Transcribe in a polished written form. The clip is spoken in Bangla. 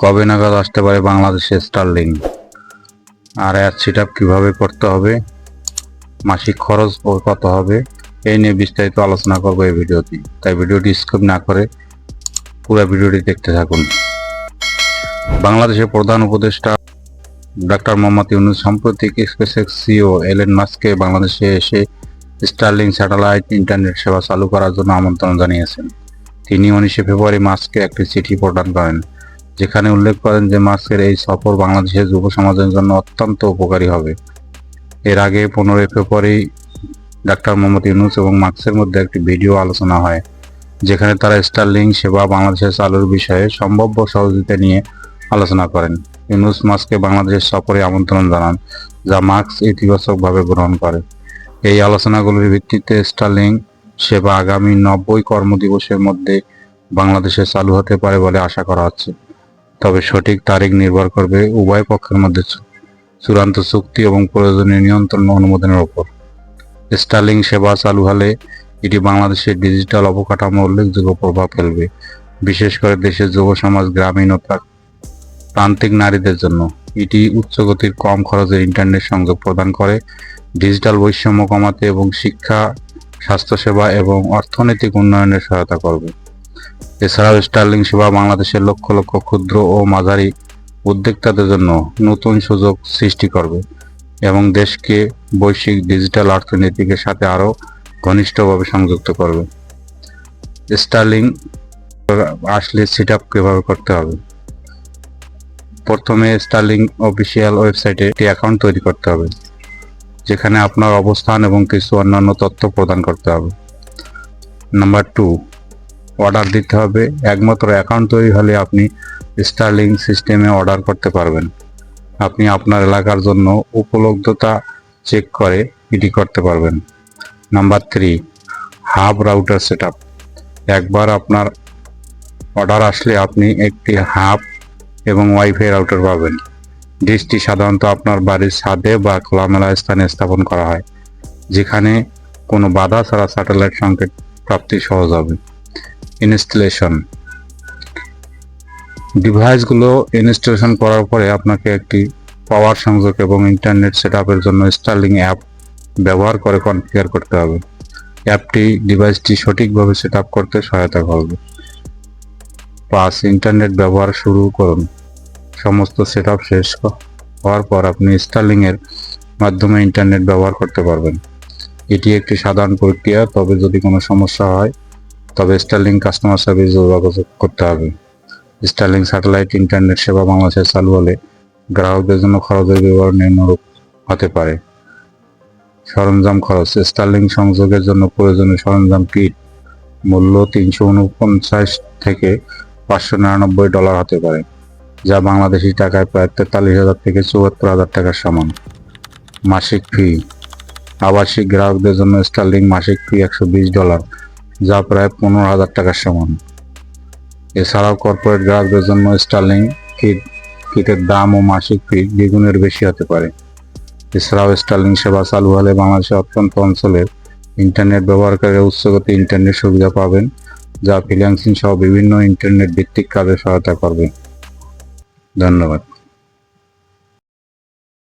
কবে নাগাদ আসতে পারে বাংলাদেশে স্টারলিং, আর এর সেটআপ কিভাবে করতে হবে, মাসিক খরচ কত হবে, এই নিয়ে বিস্তারিত আলোচনা করবো এই ভিডিওতে। তাই ভিডিওটি স্কিপ না করে পুরো ভিডিওটি দেখতে থাকুন। বাংলাদেশের প্রধান উপদেষ্টা ডক্টর মোহাম্মদ ইউনূস সম্প্রতি স্পেসএক্স সিইও এলন মাস্ককে বাংলাদেশে এসে স্টারলিং স্যাটেলাইট ইন্টারনেট সেবা চালু করার জন্য আমন্ত্রণ জানিয়েছেন। তিনি 19 ফেব্রুয়ারি মাস্ককে একটি চিঠি প্রদান করেন, যেখানে উল্লেখ করেন যে মাস্কের এই সফর বাংলাদেশের যুব সমাজের জন্য অত্যন্ত উপকারী হবে। এর আগে 15 ফেব্রুয়ারি ডক্টর মোহাম্মদ ইউনূস এবং মাস্কের মধ্যে একটি ভিডিও আলোচনা হয়, যেখানে তারা স্টারলিং সেবা বাংলাদেশে চালুর বিষয়ে সম্ভাব্য সহযোগিতা নিয়ে আলোচনা করেন। ইউনূস মাস্ককে বাংলাদেশের সফরে আমন্ত্রণ জানান, যা মাস্ক ইতিবাচকভাবে গ্রহণ করে। এই আলোচনাগুলোর ভিত্তিতে স্টারলিং সেবা আগামী 90 কর্মদিবসের মধ্যে বাংলাদেশে চালু হতে পারে বলে আশা করা হচ্ছে। তবে সঠিক তারিখ নির্ভর করবে উভয় পক্ষের মধ্যে চূড়ান্ত চুক্তি এবং প্রয়োজনীয় নিয়ন্ত্রণ অনুমোদনের উপর। স্টারলিং সেবা চালু হলে এটি বাংলাদেশের ডিজিটাল অবকাঠামো উল্লেখযোগ্য প্রভাব ফেলবে, বিশেষ করে দেশের যুব সমাজ, গ্রামীণ ও প্রান্তিক নারীদের জন্য। এটি উচ্চগতির কম খরচের ইন্টারনেট সংযোগ প্রদান করে, ডিজিটাল বৈষম্য কমাতে এবং শিক্ষা, স্বাস্থ্যসেবা এবং অর্থনৈতিক উন্নয়নে সহায়তা করবে। এছাড়াও স্টারলিং সেবা বাংলাদেশের লক্ষ লক্ষ ক্ষুদ্র ও মাঝারি উদ্যোক্তাদের জন্য নতুন সুযোগ সৃষ্টি করবে এবং দেশকে বৈশ্বিক ডিজিটাল অর্থনীতির সাথে আরও ঘনিষ্ঠভাবে সংযুক্ত করবে। স্টারলিং আসলে সেটআপ কিভাবে করতে হবে? প্রথমে স্টারলিং অফিসিয়াল ওয়েবসাইটে একটি অ্যাকাউন্ট তৈরি করতে হবে, যেখানে আপনার অবস্থান এবং কিছু অন্যান্য তথ্য প্রদান করতে হবে। নাম্বার 2, অর্ডার দিতে হবে। একমাত্র অ্যাকাউন্ট তৈরি হলে আপনি স্টারলিং সিস্টেমে অর্ডার করতে পারবেন। আপনি আপনার এলাকার জন্য উপলব্ধতা চেক করে এটি করতে পারবেন। Number 3, hub router setup. একবার আপনার অর্ডার আসলে আপনি একটি হাব এবং ওয়াইফাই রাউটার পাবেন। ডিশটি সাধারণত আপনার বাড়ির ছাদে বা খোলামেলা স্থানে স্থাপন করা হয়, যেখানে কোনো বাধা ছাড়া স্যাটেলাইট সংকেত প্রাপ্তি সহজ হবে। ইনস্টলেশন। ডিভাইসগুলো ইনস্টলেশন করার পরে আপনাকে একটি পাওয়ার সংযোগ এবং ইন্টারনেট সেটআপের জন্য স্টারলিং অ্যাপ ব্যবহার করে কনফিগার করতে হবে। অ্যাপটি ডিভাইসটি সঠিকভাবে সেটআপ করতে সহায়তা করবে। 5, ইন্টারনেট ব্যবহার শুরু করুন। সমস্ত সেটআপ শেষ হওয়ার পর আপনি স্টারলিং এর মাধ্যমে ইন্টারনেট ব্যবহার করতে পারবেন। এটি একটি সাধারণ প্রক্রিয়া, তবে যদি কোনো সমস্যা হয় তবে স্টারলিং কাস্টমার সার্ভিস যোগাযোগ করতে হবে। স্টারলিং স্যাটেলাইট ইন্টারনেট সেবা বাংলাদেশে চালু হলে গ্রাহকদের জন্য খরচের বিবরণ নিম্নরূপ হতে পারে। সরঞ্জাম খরচ। স্টারলিং সংযোগের জন্য প্রয়োজনীয় সরঞ্জাম কিট মূল্য $349 থেকে $599 হতে পারে, যা বাংলাদেশি টাকায় প্রায় 43,000 থেকে 74,000 টাকার সমান। মাসিক ফি। আবাসিক গ্রাহকদের জন্য স্টারলিং মাসিক ফি $120, যা প্রায় 15,000 টাকার সমান। এছাড়াও কর্পোরেট গ্রাহকদের জন্য স্টারলিং কিটের দাম ও মাসিক ফি দ্বিগুণের বেশি হতে পারে। এছাড়াও স্টারলিং সেবা চালু হলে বাংলাদেশের অত্যন্ত অঞ্চলের ইন্টারনেট ব্যবহারকারীরা উচ্চগতি ইন্টারনেট সুবিধা পাবেন, যা ফ্রিল্যান্সিং সহ বিভিন্ন ইন্টারনেট ভিত্তিক কাজে সহায়তা করবে। ধন্যবাদ।